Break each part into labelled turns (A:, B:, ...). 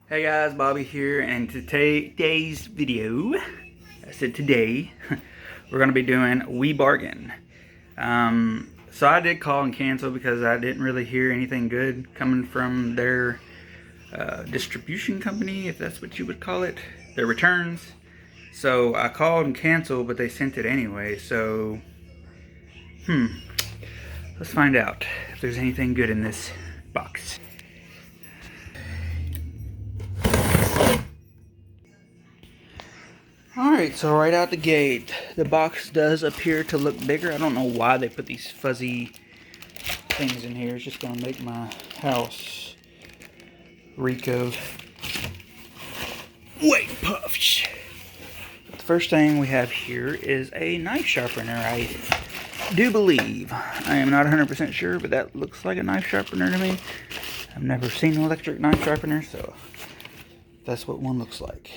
A: Hey guys, Bobby here, and today's video, I said today, we're going to be doing wibargain. So I did call and cancel because I didn't really hear anything good coming from their distribution company, if that's what you would call it, their returns. So I called and canceled, but they sent it anyway, so, let's find out if there's anything good in this box. Alright, so right out the gate, the box does appear to look bigger. I don't know why they put these fuzzy things in here. It's just going to make my house reek of weight puffs. But the first thing we have here is a knife sharpener, I do believe. I am not 100% sure, but that looks like a knife sharpener to me. I've never seen an electric knife sharpener, so that's what one looks like.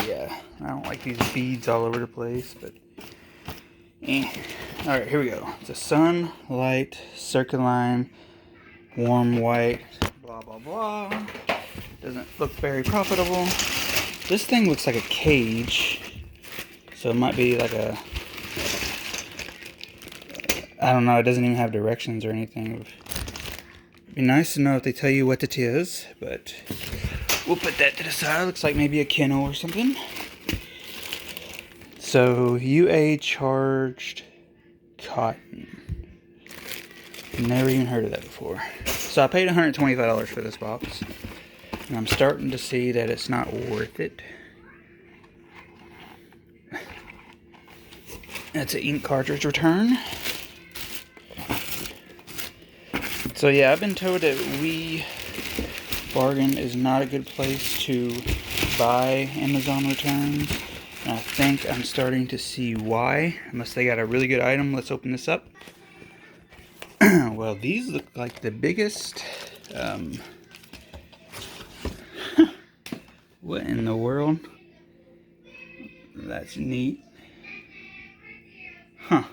A: Yeah, I don't like these beads all over the place, but Alright, here we go. It's a sunlight, circuline, warm white, blah blah blah. Doesn't look very profitable. This thing looks like a cage, so it might be like a, I don't know, it doesn't even have directions or anything. It'd be nice to know if they tell you what it is, but we'll put that to the side. Looks like maybe a kennel or something. So, UA charged cotton. Never even heard of that before. So I paid $125 for this box. And I'm starting to see that it's not worth it. That's an ink cartridge return. So yeah, I've been told that wibargain is not a good place to buy Amazon returns. And I think I'm starting to see why. Unless they got a really good item. Let's open this up. Well, these look like the biggest. What in the world? That's neat. Huh.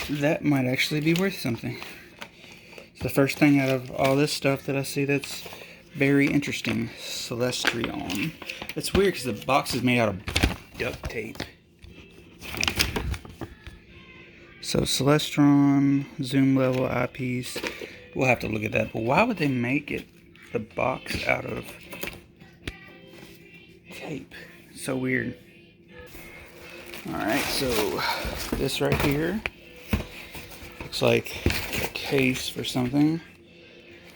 A: That might actually be worth something. It's the first thing out of all this stuff that I see that's very interesting. Celestron. It's weird because the box is made out of duct tape. So Celestron, zoom level, eyepiece. We'll have to look at that. But why would they make it the box out of tape? It's so weird. Alright, so this right here looks like a case for something.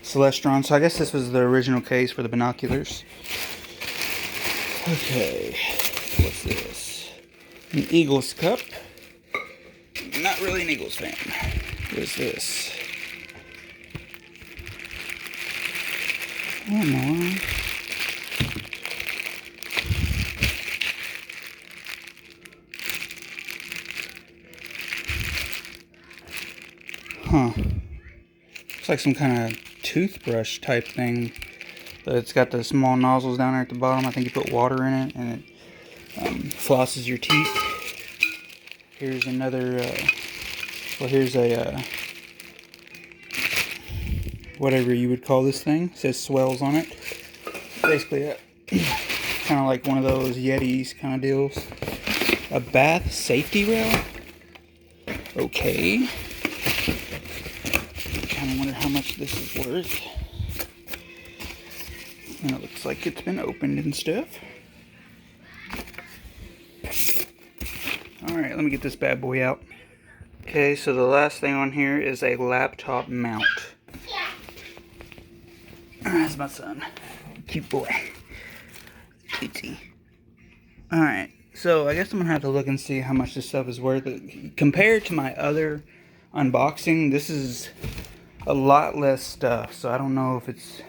A: Celestron. So I guess this was the original case for the binoculars. Okay, what's this? An Eagles cup. Not really an Eagles fan. What is this? Come on. Huh. Looks like some kind of toothbrush type thing. But it's got the small nozzles down there at the bottom. I think you put water in it and it flosses your teeth. Here's another, well, here's a, whatever you would call this thing. It says swells on it. Basically, kind of like one of those Yetis kind of deals. A bath safety rail? Okay. Kind of wonder how much this is worth. And it looks like it's been opened and stuff. Alright, let me get this bad boy out. Okay, so the last thing on here is a laptop mount. That's my son. Cute boy. Cutesy. Alright, so I guess I'm going to have to look and see how much this stuff is worth. Compared to my other unboxing, this is a lot less stuff. So I don't know if it's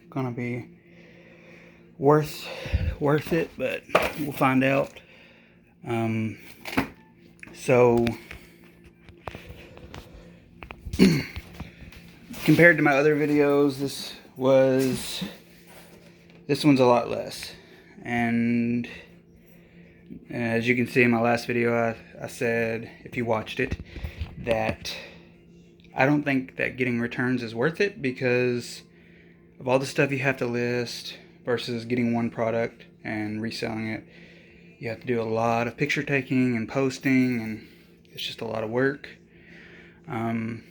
A: going to be worth it, but we'll find out. So compared to my other videos, this one's a lot less. And as you can see in my last video, I said, if you watched it, that I don't think that getting returns is worth it because of all the stuff you have to list versus getting one product and reselling it, you have to do a lot of picture taking and posting, and it's just a lot of work. And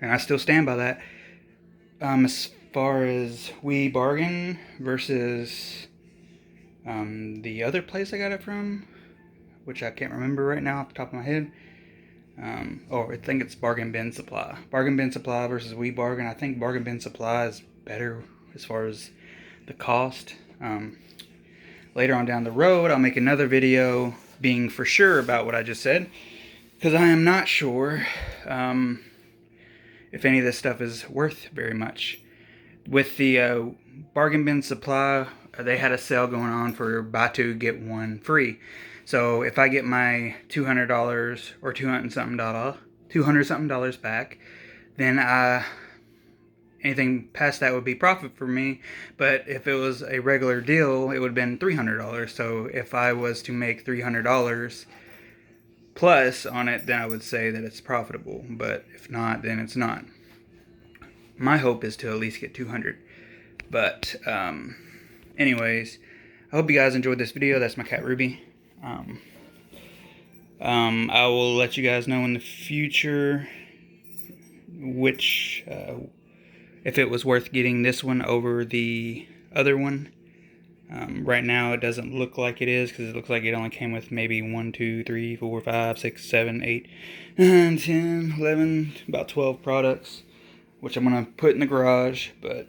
A: I still stand by that. As far as wibargain versus the other place I got it from, which I can't remember right now off the top of my head. I think it's Bargain Bin Supply. Bargain Bin Supply versus wibargain. I think Bargain Bin Supply is better as far as the cost. Later on down the road, I'll make another video being for sure about what I just said, because I am not sure if any of this stuff is worth very much. With the Bargain Bin Supply, they had a sale going on for buy two get one free. So if I get my $200 or $200 something back, then anything past that would be profit for me. But if it was a regular deal, it would have been $300. So if I was to make $300 plus on it, then I would say that it's profitable. But if not, then it's not. My hope is to at least get 200. But anyways, I hope you guys enjoyed this video. That's my cat Ruby. I will let you guys know in the future which if it was worth getting this one over the other one. Right now it doesn't look like it is, because it looks like it only came with maybe 1, 2, 3, 4, 5, 6, 7, 8, 9, 10, 11, about 12 products, which I'm going to put in the garage. But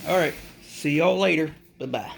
A: alright, see y'all later. Bye-bye.